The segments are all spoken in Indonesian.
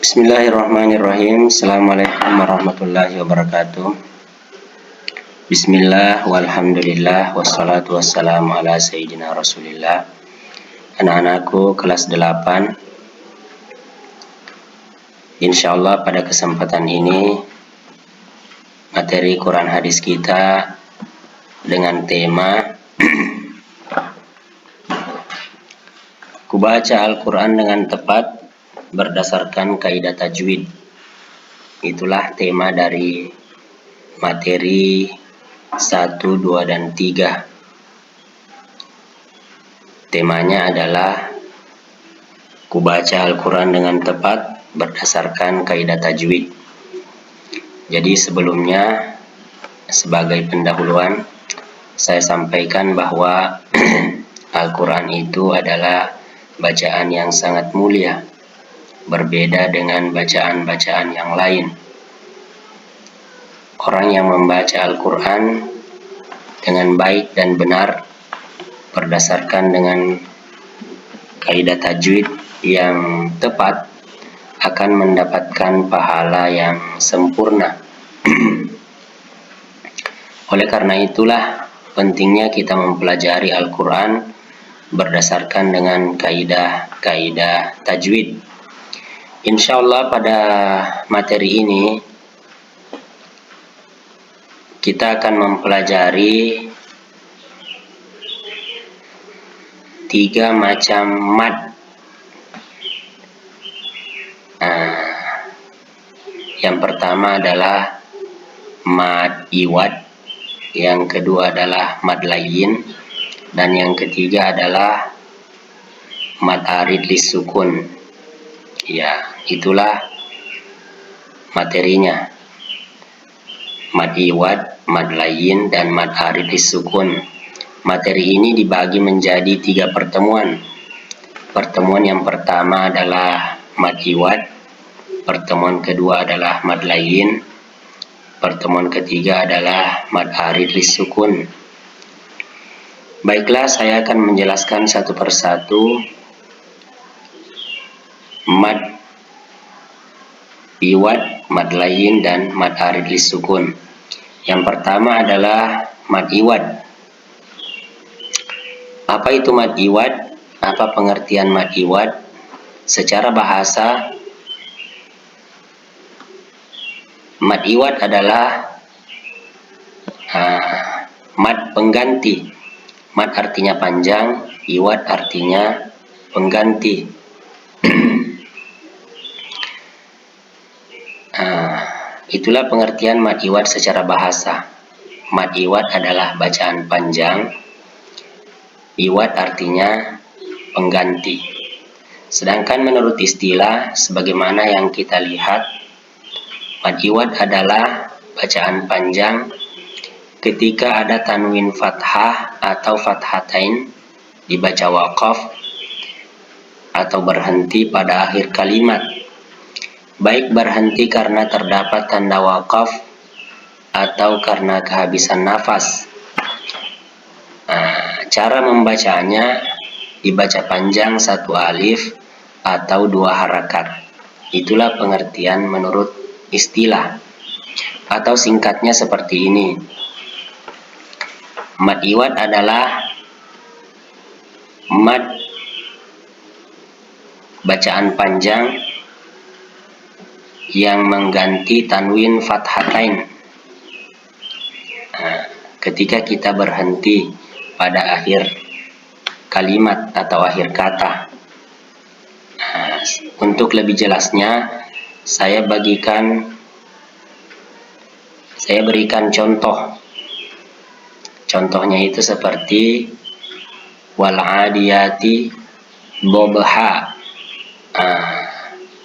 Bismillahirrahmanirrahim. Assalamualaikum warahmatullahi wabarakatuh. Bismillah walhamdulillah wassalatu wassalamu ala sayyidina rasulillah. Anak-anakku kelas 8, insyaallah pada kesempatan ini materi Quran hadis kita dengan tema Kubaca Al-Quran dengan tepat berdasarkan kaidah tajwid. Itulah tema dari materi 1, 2, dan 3. Temanya adalah Kubaca Al-Quran dengan tepat berdasarkan kaidah tajwid. Jadi sebelumnya, sebagai pendahuluan, saya sampaikan bahwa Al-Quran itu adalah bacaan yang sangat mulia, berbeda dengan bacaan-bacaan yang lain. Orang yang membaca Al-Quran dengan baik dan benar berdasarkan dengan kaidah tajwid yang tepat akan mendapatkan pahala yang sempurna. Oleh karena itulah pentingnya kita mempelajari Al-Quran berdasarkan dengan kaidah-kaidah tajwid. Insyaallah pada materi ini kita akan mempelajari 3 macam mad. Yang pertama adalah mad iwad, yang kedua adalah mad layyin, dan yang ketiga adalah mad arid lisukun. Ya, itulah materinya. Mad iwad, mad layyin, dan mad arid lisukun. Materi ini dibagi menjadi 3 pertemuan. Pertemuan yang pertama adalah mad iwad, pertemuan kedua adalah mad layyin, pertemuan ketiga adalah mad arid lisukun. Baiklah, saya akan menjelaskan satu persatu mad iwad, mad layyin, dan mad arid lisukun. Yang pertama adalah mad iwad. Apa itu mad iwad? Apa pengertian mad iwad? Secara bahasa, mad iwad adalah mad pengganti. Mad artinya panjang, iwad artinya pengganti. Itulah pengertian mad iwad secara bahasa. Mad iwad adalah bacaan panjang, iwad artinya pengganti. Sedangkan menurut istilah, sebagaimana yang kita lihat, mad iwad adalah bacaan panjang ketika ada tanwin fathah atau fathatain, dibaca waqaf atau berhenti pada akhir kalimat, baik berhenti karena terdapat tanda waqaf atau karena kehabisan nafas. Cara membacanya dibaca panjang 1 alif atau 2 harakat. Itulah pengertian menurut istilah, atau singkatnya seperti ini. Mad iwad adalah mad bacaan panjang yang mengganti tanwin fathatain ketika kita berhenti pada akhir kalimat atau akhir kata. Untuk lebih jelasnya, saya berikan contoh. Contohnya itu seperti wal adiyati dobha.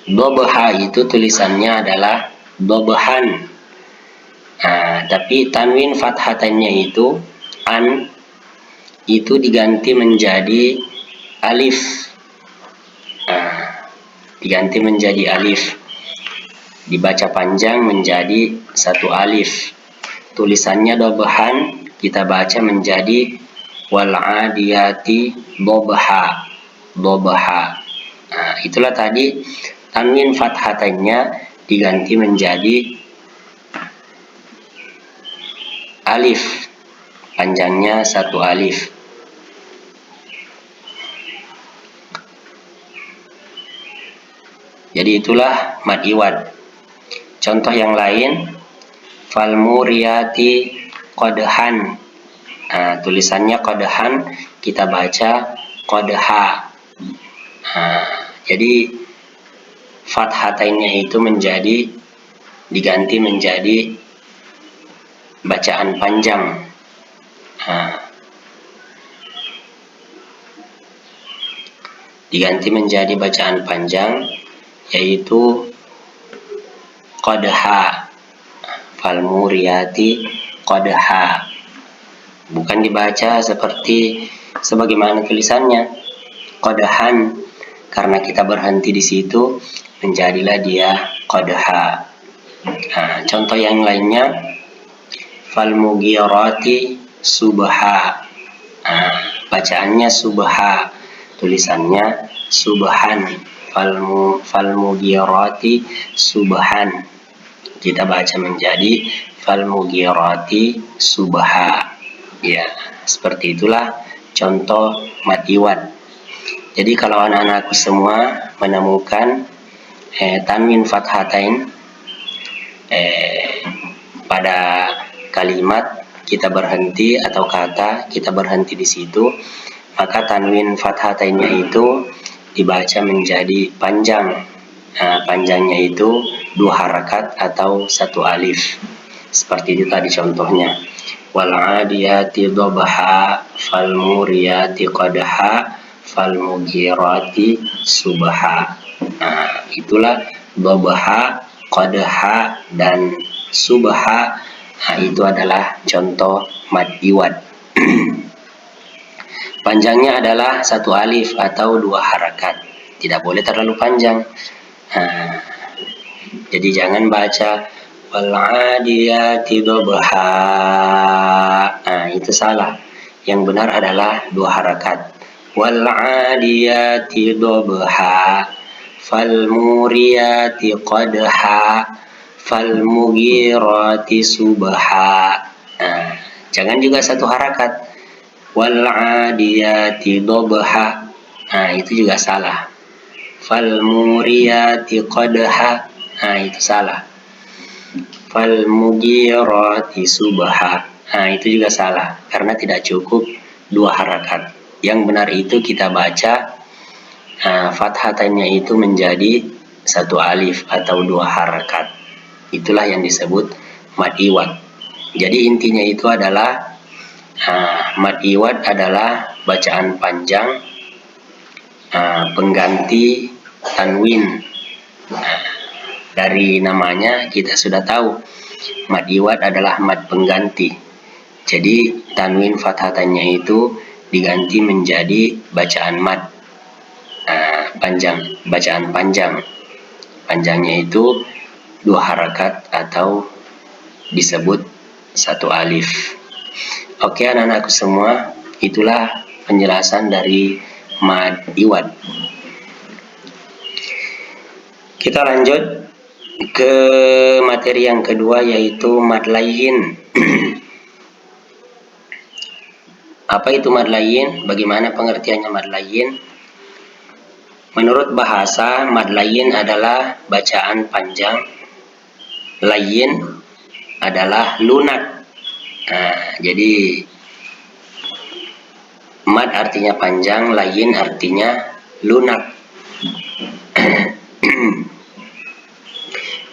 Dobha itu tulisannya adalah dobhan. Tapi tanwin fathatannya itu an itu diganti menjadi alif. Diganti menjadi alif. Dibaca panjang menjadi 1 alif. Tulisannya dobhan, kita baca menjadi wal adiyati dobha. dhabha. Nah, itulah tadi tanwin fathatannya diganti menjadi alif, panjangnya 1 alif. Jadi itulah mad iwad. Contoh yang lain, falmuriyati qadhan. Nah, tulisannya qadhan, kita baca qadha. Nah, jadi fathatainnya itu diganti menjadi bacaan panjang. Nah, diganti menjadi bacaan panjang, yaitu qadha, falmuriyati qadha. Bukan dibaca sebagaimana tulisannya qadhan, karena kita berhenti di situ menjadilah dia qadha. Nah, contoh yang lainnya, falmugirati subha. Nah, bacaannya subha, tulisannya subhan. Falmugirati subhan, kita baca menjadi falmugirati subha. Ya, seperti itulah contoh mad iwad. Jadi kalau anak-anakku semua menemukan tanwin fathatain pada kalimat kita berhenti atau kata kita berhenti di situ, maka tanwin fathatainnya itu dibaca menjadi panjang. Nah, panjangnya itu 2 harakat atau 1 alif. Seperti itu tadi contohnya. Wal 'adiyati dhabha, fal muriyati qadha, fal mughirati subha. Nah, itulah dhabha, qadha dan subha. Nah, itu adalah contoh mad iwad. Panjangnya adalah 1 alif atau 2 harakat. Tidak boleh terlalu panjang. Nah, jadi jangan baca wal 'adiyati dhabha. Nah, itu salah. Yang benar adalah 2 harakat. Wal 'adiyati dhabha, fal muriyati qadha, fal mughirati subha. Nah, jangan juga 1 harakat. Wal 'adiyati dhabha. Nah, itu juga salah. Fal muriyati qadha. Nah, itu salah. Fal mughirati subha. Nah, itu juga salah karena tidak cukup 2 harakat. Yang benar itu kita baca fathatainnya itu menjadi 1 alif atau 2 harakat. Itulah yang disebut mad iwad. Jadi intinya itu adalah mad iwad adalah bacaan panjang pengganti tanwin. Dari namanya kita sudah tahu mad iwad adalah mad pengganti. Jadi tanwin fathatannya itu diganti menjadi bacaan mad panjang, bacaan panjang. Panjangnya itu 2 harakat atau disebut 1 alif. Oke anak-anakku semua, itulah penjelasan dari mad iwad. Kita lanjut ke materi yang kedua, yaitu mad layyin. Apa itu mad layyin? Bagaimana pengertiannya mad layyin? Menurut bahasa, mad layyin adalah bacaan panjang. Layyin adalah lunak. Nah, jadi mad artinya panjang, layyin artinya lunak.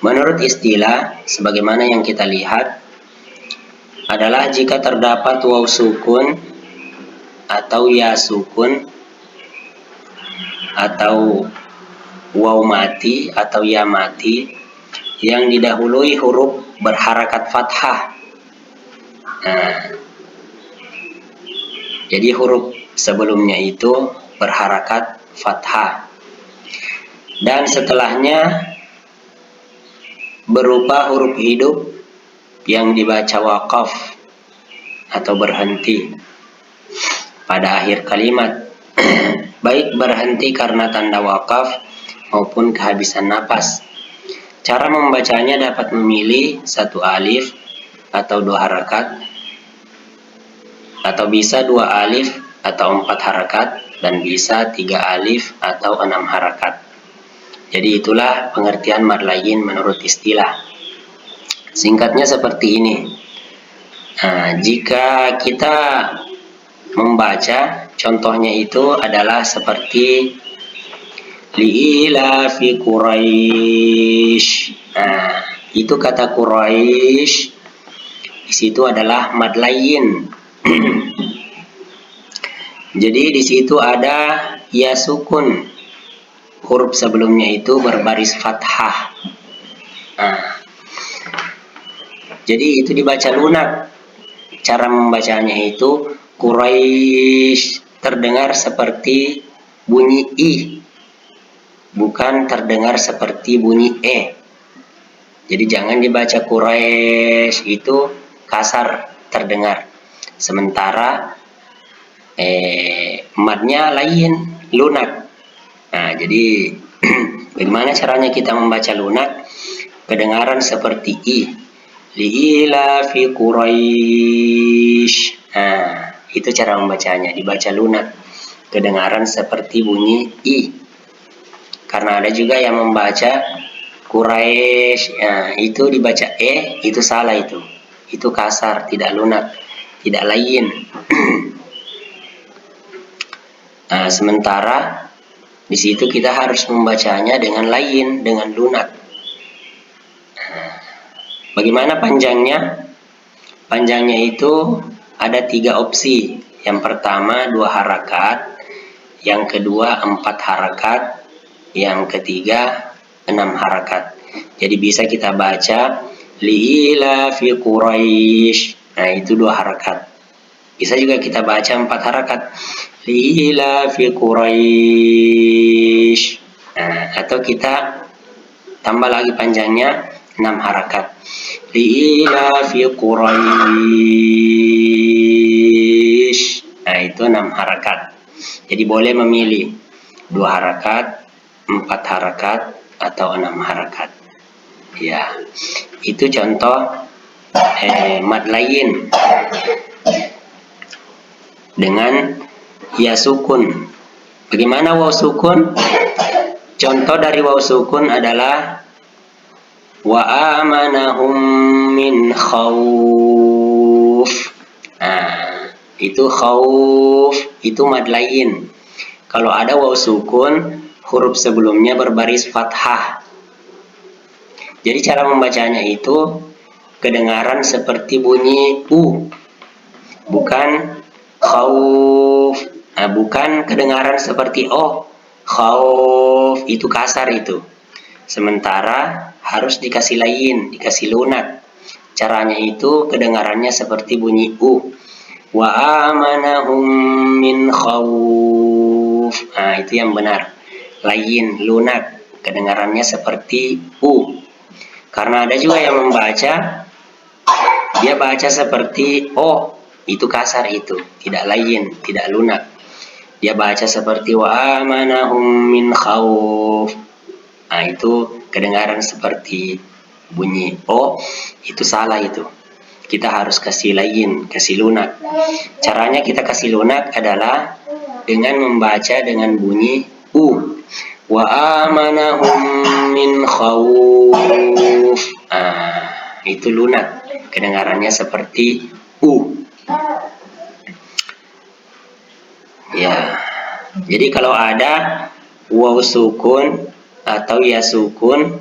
Menurut istilah, sebagaimana yang kita lihat, adalah jika terdapat waw sukun atau ya sukun atau waw mati atau ya mati yang didahului huruf berharakat fathah. Nah, jadi huruf sebelumnya itu berharakat fathah dan setelahnya berupa huruf hidup yang dibaca waqaf atau berhenti pada akhir kalimat. baik berhenti karena tanda wakaf maupun kehabisan napas. Cara membacanya dapat memilih satu alif atau dua harakat, atau bisa dua alif atau empat harakat, dan bisa tiga alif atau 6 harakat. Jadi itulah pengertian mad layyin menurut istilah. Singkatnya seperti ini. Nah, jika kita membaca, contohnya itu adalah seperti li'ilafi Quraisy. Nah, itu kata Quraisy di situ adalah mad layyin. Jadi di situ ada ya sukun. Huruf sebelumnya itu berbaris fathah. Nah, jadi itu dibaca lunak. Cara membacanya itu Quraisy terdengar seperti bunyi i, bukan terdengar seperti bunyi e. Jadi jangan dibaca Quraisy, itu kasar terdengar. Sementara madnya lain, lunak. Nah, jadi bagaimana caranya kita membaca lunak? Kedengaran seperti i. Li'ilafi Quraisy. Nah, itu cara membacanya, dibaca lunak. Kedengaran seperti bunyi i. Karena ada juga yang membaca Quraisy, nah, itu dibaca e, itu salah itu. Itu kasar, tidak lunak, tidak layyin. Nah, sementara di situ kita harus membacanya dengan layyin, dengan lunak. Bagaimana panjangnya? Panjangnya itu ada 3 opsi. Yang pertama 2 harakat, yang kedua 4 harakat, yang ketiga 6 harakat. Jadi bisa kita baca li'ilafi Quraisy. Nah, itu 2 harakat. Bisa juga kita baca 4 harakat. Li'ilafi Quraisy. Nah, atau kita tambah lagi panjangnya 6 harakat. Li'ilafi Quraisy. Nah, itu 6 harakat. Jadi boleh memilih 2 harakat, 4 harakat, atau 6 harakat. Ya, itu contoh mad layyin dengan ya sukun. Bagaimana waw sukun? Contoh dari waw sukun adalah wa amanahum min khauf. Nah, itu khauf, itu mad layyin. Kalau ada waw sukun, huruf sebelumnya berbaris fathah. Jadi cara membacanya itu kedengaran seperti bunyi u, bukan khauf. Nah, bukan kedengaran seperti o. Khauf itu kasar itu. Sementara harus dikasih layyin, dikasih lunak. Caranya itu kedengarannya seperti bunyi u. Wa amanahum min khauf. Nah, itu yang benar. Layyin, lunak. Kedengarannya seperti u. Karena ada juga yang membaca, dia baca seperti o. Itu kasar itu. Tidak layyin, tidak lunak. Dia baca seperti wa amanahum min khauf. Nah, itu kedengaran seperti bunyi o, itu salah itu. Kita harus kasih layyin, kasih lunak. Caranya kita kasih lunak adalah dengan membaca dengan bunyi u. Wa amanahum min khauf. Nah, itu lunak. Kedengarannya seperti u. Ya. Jadi kalau ada waw sukun atau ya sukun,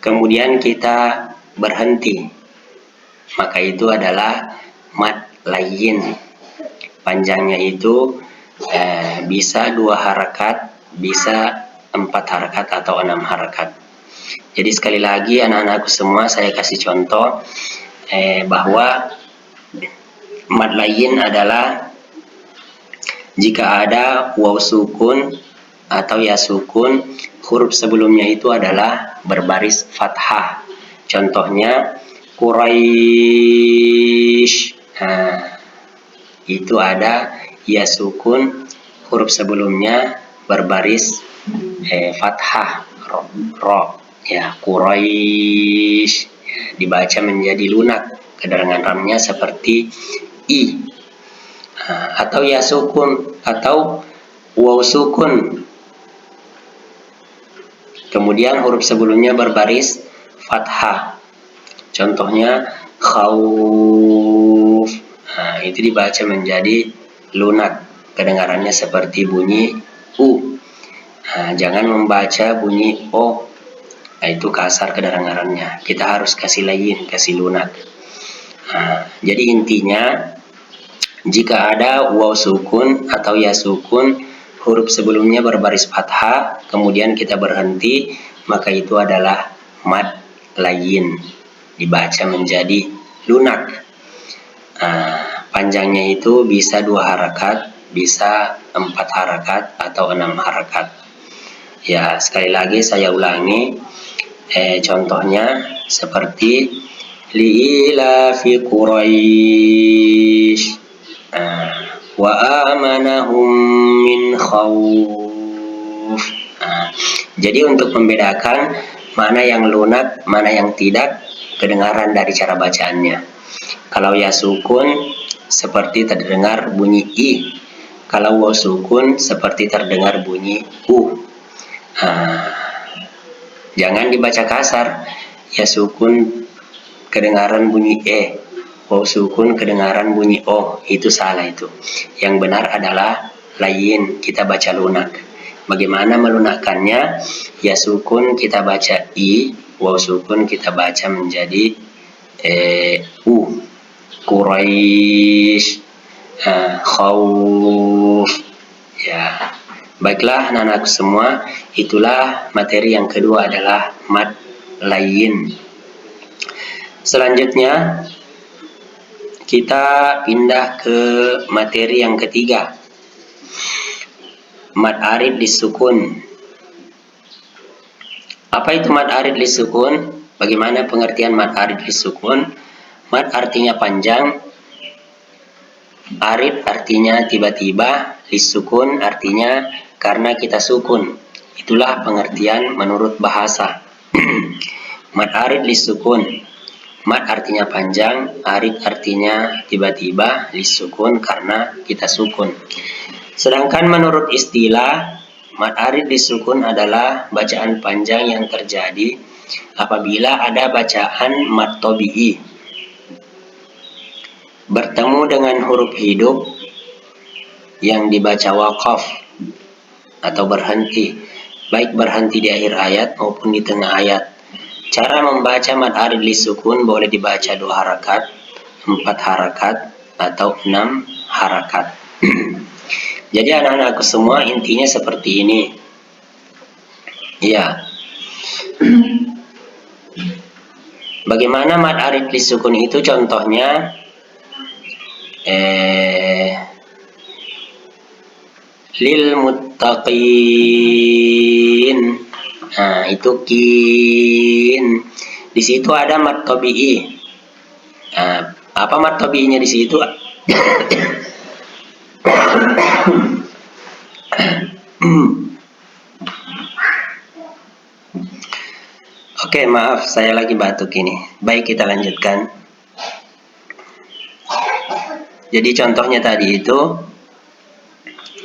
kemudian kita berhenti, maka itu adalah mad layyin. Panjangnya itu bisa 2 harakat, bisa 4 harakat atau 6 harakat. Jadi sekali lagi anak-anakku semua, saya kasih contoh bahwa mad layyin adalah jika ada waw sukun atau ya sukun, huruf sebelumnya itu adalah berbaris fathah. Contohnya Quraisy. Nah, itu ada ya sukun, huruf sebelumnya berbaris fathah, ro, ya, Quraisy dibaca menjadi lunak, kedengarannya seperti i. Atau ya sukun atau waw sukun, kemudian huruf sebelumnya berbaris fathah, contohnya khauf. Itu dibaca menjadi lunak, kedengarannya seperti bunyi u. Jangan membaca bunyi o, itu kasar kedengarannya, kita harus kasih layin, kasih lunak. Jadi intinya, jika ada waw sukun atau ya sukun, huruf sebelumnya berbaris fathah, kemudian kita berhenti, maka itu adalah mad layin, dibaca menjadi lunak. Panjangnya itu bisa 2 harakat, bisa 4 harakat atau 6 harakat. Ya, sekali lagi saya ulangi, contohnya seperti li'ilafi Quraisy wa amanahum min khauf. Jadi untuk membedakan mana yang lunak, mana yang tidak, kedengaran dari cara bacaannya. Kalau ya sukun seperti terdengar bunyi i, kalau waw sukun seperti terdengar bunyi u. Jangan dibaca kasar, ya sukun kedengaran bunyi e, waw sukun kedengaran bunyi o, itu salah itu. Yang benar adalah layin, kita baca lunak. Bagaimana melunakkannya? Ya sukun kita baca i, waw sukun kita baca menjadi u. Quraisy, khauf. Ya, baiklah anak-anakku semua, itulah materi yang kedua adalah mad layin. Selanjutnya kita pindah ke materi yang ketiga, mad arid disukun. Apa itu mad arid disukun? Bagaimana pengertian mad arid disukun? Mad artinya panjang, arid artinya tiba-tiba, disukun artinya karena kita sukun. Itulah pengertian menurut bahasa. Mad arid disukun. Mad artinya panjang, arid artinya tiba-tiba, disukun karena kita sukun. Sedangkan menurut istilah, mad arid disukun adalah bacaan panjang yang terjadi apabila ada bacaan mad tabi'i bertemu dengan huruf hidup yang dibaca waqaf atau berhenti, baik berhenti di akhir ayat maupun di tengah ayat. Cara membaca mad arid disukun boleh dibaca 2 harakat, 4 harakat, atau 6 harakat. Jadi anak-anakku semua, intinya seperti ini. Ya. Bagaimana mad arid disukun itu? Contohnya lil muttaqin. Itu kin. Di situ ada mad tabi'i. Apa mad tabi'inya di situ? Oke, maaf, saya lagi batuk ini. Baik, kita lanjutkan. Jadi contohnya tadi itu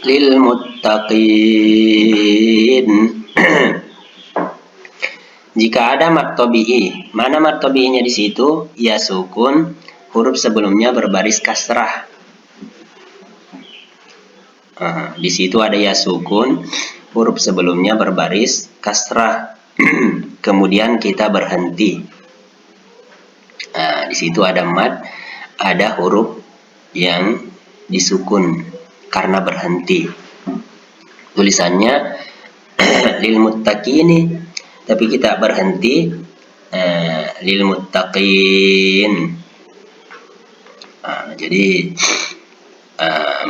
lil muttaqin. Jika ada mad tabi'i, mana mad tabi'inya di situ? Ya sukun, huruf sebelumnya berbaris kasrah. Di situ ada ya sukun, huruf sebelumnya berbaris kasrah. Kemudian kita berhenti. Di situ ada mad, ada huruf yang disukun karena berhenti. Tulisannya lil muttaqini, tapi kita berhenti lil muttaqin. Jadi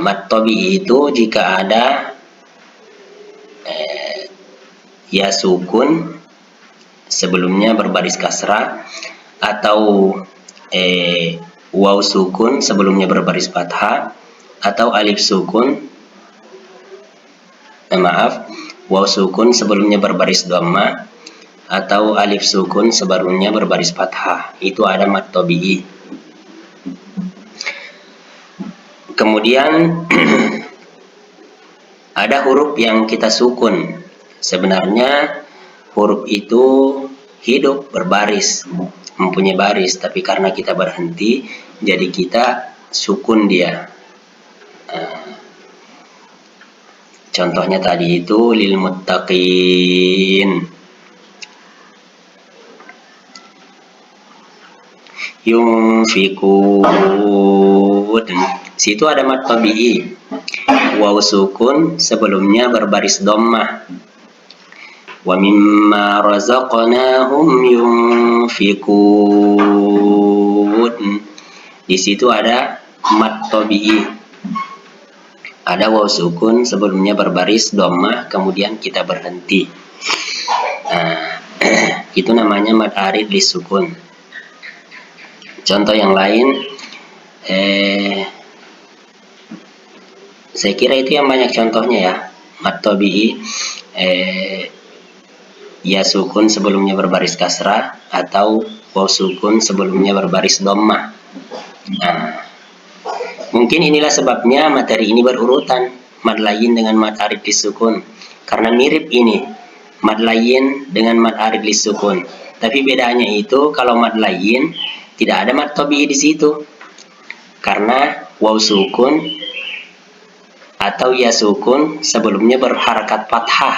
mad tabi'i itu jika ada ya sukun sebelumnya berbaris kasrah atau waw sukun sebelumnya berbaris fathah atau alif sukun waw sukun sebelumnya berbaris dhamma atau alif sukun sebelumnya berbaris fathah. Itu ada mad tabi'i. Kemudian ada huruf yang kita sukun. Sebenarnya huruf itu hidup berbaris, mempunyai baris, tapi karena kita berhenti, jadi kita sukun dia. Contohnya tadi itu lil muttaqin. Yunfikun. Situ ada mad tabi'i. Waw sukun sebelumnya berbaris dhammah. Wa mimma razaqnahum yunfikun. Di situ ada mad tabi'i. Ada waw sukun sebelumnya berbaris dhammah, kemudian kita berhenti. Itu namanya mad arid lisukun. Contoh yang lain, saya kira itu yang banyak contohnya ya. Mad tabi'i, ya sukun sebelumnya berbaris kasrah atau waw sukun sebelumnya berbaris dhammah. Mungkin inilah sebabnya materi ini berurutan, mad layyin dengan mad arid lisukun, karena mirip ini mad layyin dengan mad arid lisukun. Tapi bedanya itu kalau mad layyin tidak ada mad tabi'i di situ, karena waw sukun atau ya sukun sebelumnya berharakat fathah.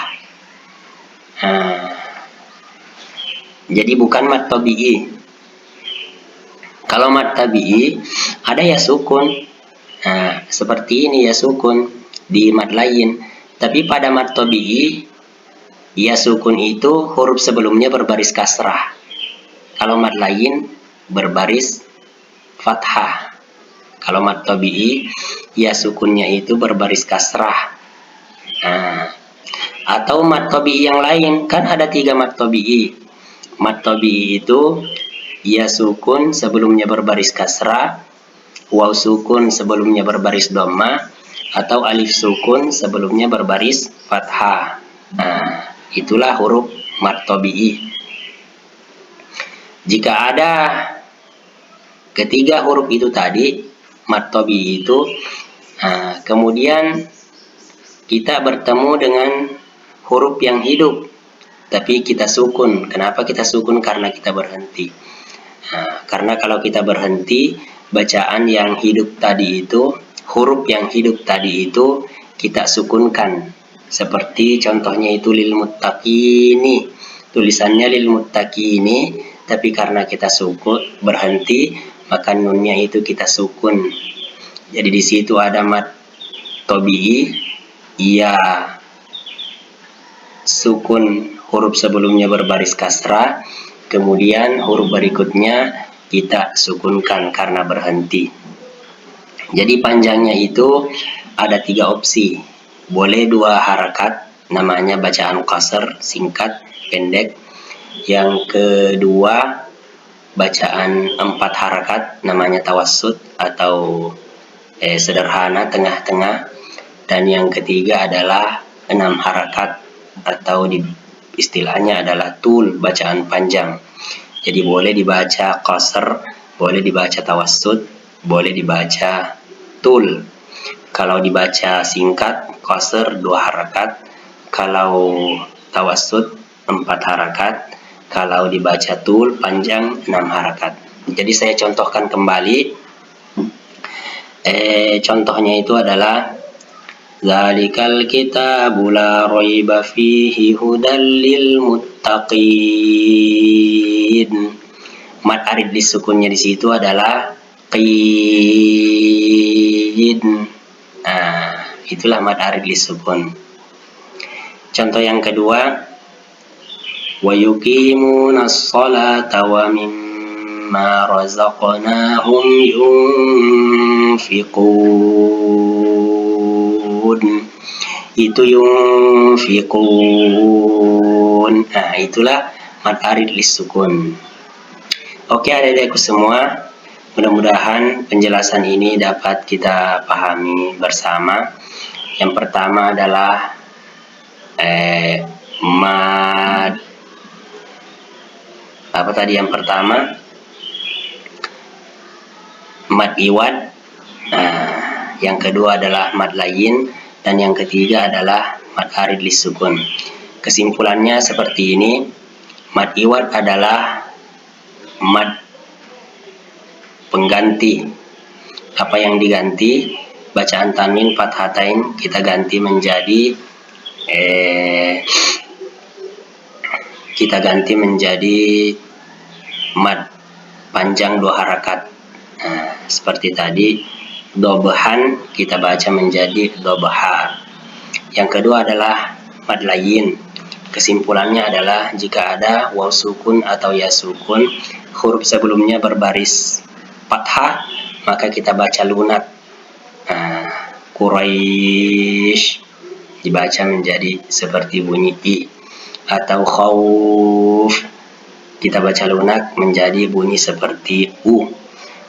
Jadi bukan mad tabi'i. Kalau mad tabi'i ada ya sukun. Seperti ini ya sukun di mad layyin. Tapi pada mad tabi'i ya sukun itu huruf sebelumnya berbaris kasrah. Kalau mad layyin berbaris fathah. Kalau mad tabi'i ya sukunnya itu berbaris kasrah. Atau mad tabi'i yang lain, kan ada 3 mad tabi'i. Mad tabi'i itu ya sukun sebelumnya berbaris kasrah, waw sukun sebelumnya berbaris dhammah, atau alif sukun sebelumnya berbaris fathah. Itulah huruf mad tabi'i. Jika ada ketiga huruf itu tadi, mad tabi'i itu, kemudian kita bertemu dengan huruf yang hidup, tapi kita sukun. Kenapa kita sukun? Karena kita berhenti. Karena kalau kita berhenti, bacaan yang hidup tadi itu, huruf yang hidup tadi itu kita sukunkan. Seperti contohnya itu lil muttaqini. Tulisannya lil muttaqini, tapi karena kita sukun berhenti, maka nunnya itu kita sukun. Jadi di situ ada mad tabi'i, ya sukun huruf sebelumnya berbaris kasrah, kemudian huruf berikutnya kita sukunkan karena berhenti. Jadi panjangnya itu ada 3 opsi. Boleh 2 harakat, namanya bacaan qasr, singkat, pendek. Yang kedua bacaan 4 harakat, namanya tawassut atau sederhana, tengah-tengah. Dan yang ketiga adalah 6 harakat atau istilahnya adalah tul, bacaan panjang. Jadi boleh dibaca qasr, boleh dibaca tawassut, boleh dibaca tul. Kalau dibaca singkat, qasr 2 harakat, kalau tawassut 4 harakat, kalau dibaca tul panjang 6 harakat. Jadi saya contohkan kembali. Contohnya itu adalah Zalikal kitabu la raiba fihi hudal lil muttaqin. Mad arid disukunnya di situ adalah qid. Itulah mad arid disukun. Contoh yang kedua, wa yuqimunas sholata wa mimma razaqnahum yunfiqun. Itu yunfiqun. Itulah mad arid lisukun. Oke adik-adikku semua, mudah-mudahan penjelasan ini dapat kita pahami bersama. Yang pertama adalah Mad apa tadi yang pertama? Mad iwad. Yang kedua adalah mad layin, dan yang ketiga adalah mad arid lisukun. Kesimpulannya seperti ini. Mad iwad adalah mad pengganti. Apa yang diganti? Bacaan tanwin fathatain kita ganti menjadi mad panjang 2 harakat. Seperti tadi, dobhan kita baca menjadi dobha. Yang kedua adalah mad layin. Kesimpulannya adalah jika ada waw sukun atau ya sukun, huruf sebelumnya berbaris fathah, maka kita baca lunat. Quraisy dibaca menjadi seperti bunyi i, atau khauf kita baca lunak menjadi bunyi seperti u.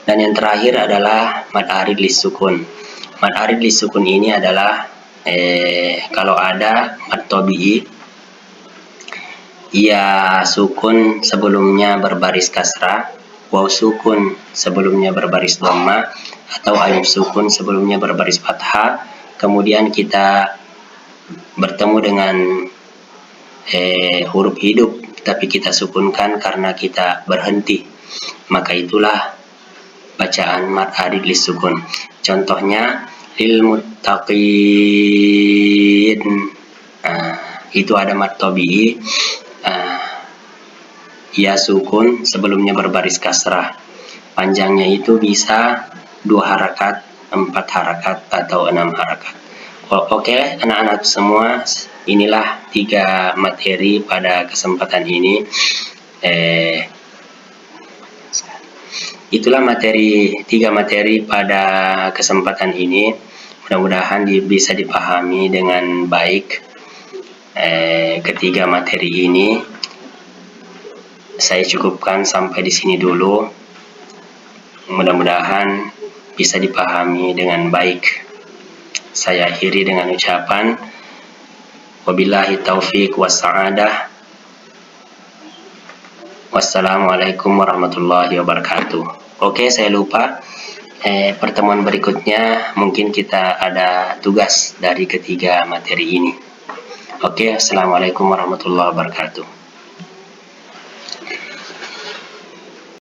Dan yang terakhir adalah mad arid lisukun. Mad arid lisukun ini adalah kalau ada mad tabi'i, ya sukun sebelumnya berbaris kasrah, waw sukun sebelumnya berbaris dhamma, atau alif sukun sebelumnya berbaris fathah, kemudian kita bertemu dengan huruf hidup tapi kita sukunkan karena kita berhenti, maka itulah bacaan mad arid lisukun. Contohnya lil muttaqin, itu ada mad tabi'i, ya sukun sebelumnya berbaris kasrah, panjangnya itu bisa 2 harakat, 4 harakat, atau 6 harakat. Oke, anak-anak semua, inilah 3 materi pada kesempatan ini. Itulah 3 materi pada kesempatan ini. Mudah-mudahan bisa dipahami dengan baik ketiga materi ini. Saya cukupkan sampai di sini dulu. Mudah-mudahan bisa dipahami dengan baik. Saya akhiri dengan ucapan wabillahi taufiq wassa'adah. Wassalamualaikum warahmatullahi wabarakatuh. Oke, saya lupa. Pertemuan berikutnya mungkin kita ada tugas dari ketiga materi ini. Oke, assalamualaikum warahmatullahi wabarakatuh.